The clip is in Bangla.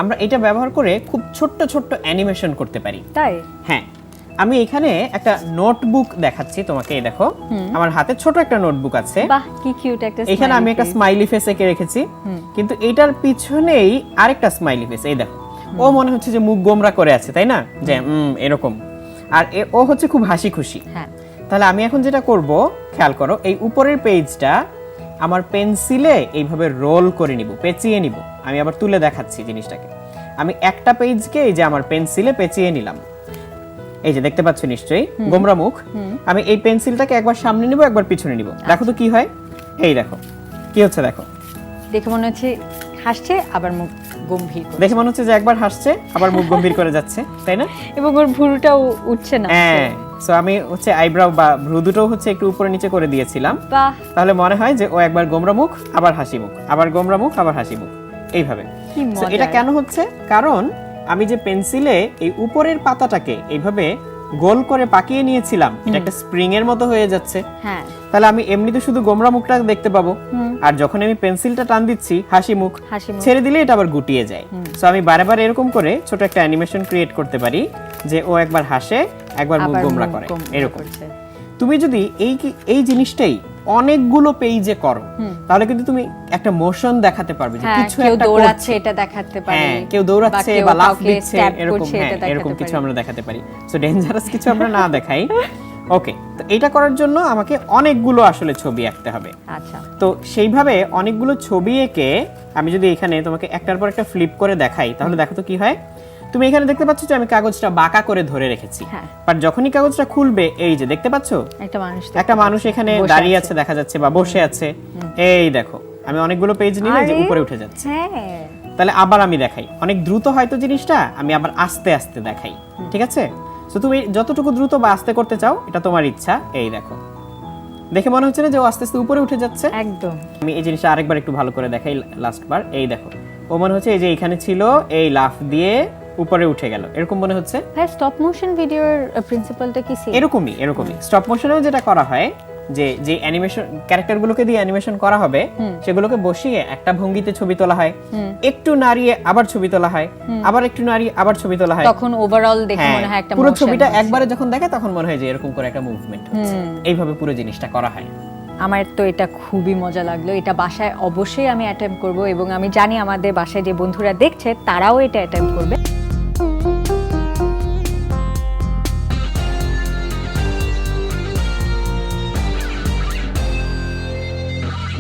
আমরা এটা ব্যবহার করে খুব ছোট্ট ছোট্ট অ্যানিমেশন করতে পারি। তাই? হ্যাঁ, আমি এখানে একটা নোটবুক দেখাচ্ছি তোমাকে। এই দেখো, আমার হাতে ছোট একটা নোটবুক আছে। বাহ, কি কিউট একটা। এখানে আমি একটা স্মাইলি ফেস এঁকে রেখেছি, কিন্তু এটার পিছনেই আরেকটা স্মাইলি ফেস। এই দেখো, ও মনে হচ্ছে যে মুখ গোমরা করে আছে, তাই না? যে এরকম। আর ও হচ্ছে খুব হাসি খুশি। হ্যাঁ, তাহলে আমি এখন যেটা করব, খেয়াল করো, এই উপরের পেজটা আমার পেন্সিলে এইভাবে রোল করে নিব, পেঁচিয়ে নিব। আমি আবার তুলে দেখাচ্ছি জিনিসটাকে। আমি একটা পেজকে এই যে আমার পেন্সিলে পেঁচিয়ে নিলাম। এই যে দেখতে পাচ্ছ নিশ্চয়ই গোমরা মুখ। আমি এই পেন্সিলটাকে একবার সামনে নিব, একবার পিছনে নিব। দেখো তো কি হয়। এই দেখো কি হচ্ছে, দেখো। দেখে মনে হচ্ছে হাসছে, আবার মুখ গম্ভীর করে। দেখে মনে হচ্ছে যে একবার হাসছে, আবার মুখ গম্ভীর করে যাচ্ছে, তাই না? এবং ওর ভুরুটাও উঠছে না। হ্যাঁ, সো আমি হচ্ছে আইব্রাও বা ভ্রু দুটোও হচ্ছে একটু উপরে নিচে করে দিয়েছিলাম। বাহ, তাহলে মনে হয় যে ও একবার গোমরা মুখ, আবার হাসি মুখ, আবার গোমরা মুখ, আবার হাসি মুখ, এইভাবে। কি So, মজা। এটা কেন হচ্ছে? কারণ আমি যে পেন্সিলে এই উপরের পাতাটাকে এইভাবে গোল করে পাকিয়ে নিয়েছিলাম, এটা একটা স্প্রিং এর মতো হয়ে যাচ্ছে। হ্যাঁ, তাহলে আমি এমনিতে শুধু গোমরা মুখটা দেখতে পাবো, আর যখন আমি পেন্সিলটা টান দিচ্ছি হাসি মুখ, হাসি মুখ। ছেড়ে দিলে এটা আবার গুটিয়ে যায়। সো আমি বারবার এরকম করে ছোট একটা অ্যানিমেশন ক্রিয়েট করতে পারি যে ও একবার হাসে, একবার মুখ আবার গোমরা মুখ করে, গোমরা এরকম। করছে। তুমি যদি এই জিনিসটাই অনেকগুলো পেজে করো, তাহলে কিন্তু তুমি একটা মোশন দেখাতে পারবে যে হ্যাঁ, কিছু কেউ একটা দৌড়াচ্ছে করছে। এটা দেখাতে পারি। হ্যাঁ, কেউ দৌড়াচ্ছে কেউ বা লাফ কাউকে দিচ্ছে, stab এরকম। করছে, হ্যাঁ, এটা দেখাতে এরকম কিছু পারি। আমরা দেখাতে পারি। সো ডেঞ্জারাস কিছু আমরা না দেখাই। ওকে, তো এটা করার জন্য আমাকে অনেকগুলো আসলে ছবি আঁকতে হবে। আচ্ছা, তো সেইভাবে অনেকগুলো ছবি এঁকে আমি যদি এখানে তোমাকে একটার পর একটা ফ্লিপ করে দেখাই, তাহলে দেখো তো কি হয়। তুমি এখানে দেখতে পাচ্ছ যে আমি কাগজটা বাঁকা করে ধরে রেখেছি। হ্যাঁ। বাট যখনই কাগজটা খুলবে, এই যে দেখতে পাচ্ছ একটা মানুষ একটা মানুষ এখানে বসে দাঁড়িয়ে আছে দেখা যাচ্ছে, বা বসে আছে। এই দেখো, আমি অনেকগুলো পেজ নিলে যে আরে, উপরে উঠে যাচ্ছে। হ্যাঁ, তাহলে আবার আমি দেখাই, অনেক দ্রুত হয়তো জিনিসটা, আমি আবার আস্তে আস্তে দেখাই, ঠিক আছে? তো তুমি যতটুকু দ্রুত বা আস্তে করতে চাও এটা তোমার ইচ্ছা। এই দেখো, দেখে মনে হচ্ছে না যে ও আস্তে আস্তে উপরে উঠে যাচ্ছে? একদম। আমি এই জিনিসটা আরেকবার একটু ভালো করে দেখাই লাস্ট বার। এই দেখো, ও মনে হচ্ছে এই যে এখানে ছিল, এই লাফ দিয়ে উপরে উঠে গেল, এরকম মনে হচ্ছে। ভাই, স্টপ মোশন ভিডিওর প্রিন্সিপালটা কি সেম? এরকমই স্টপ মোশনেও যেটা করা হয়, যে যে অ্যানিমেশন ক্যারেক্টারগুলোকে দিয়ে অ্যানিমেশন করা হবে, সেগুলোকে বসিয়ে একটা ভঙ্গিতে ছবি তোলা হয়, একটু নাড়িয়ে আবার ছবি তোলা হয়, আবার একটু নাড়িয়ে আবার ছবি তোলা হয়। তখন ওভারঅল দেখে হ্যাঁ, মনে হয় একটা পুরো motion ছবিটা হচ্ছে। একবারে যখন দেখে তখন মনে হয় যে এরকম করে একটা মুভমেন্ট হচ্ছে। এইভাবে পুরো জিনিসটা করা হয়। আমার তো এটা খুবই মজা লাগলো। এটা বাসায় অবশ্যই আমি অ্যাটেম্প করব, এবং আমি জানি আমাদের বাসায় যে বন্ধুরা দেখছে তারাও এটা অ্যাটেম্প করবে।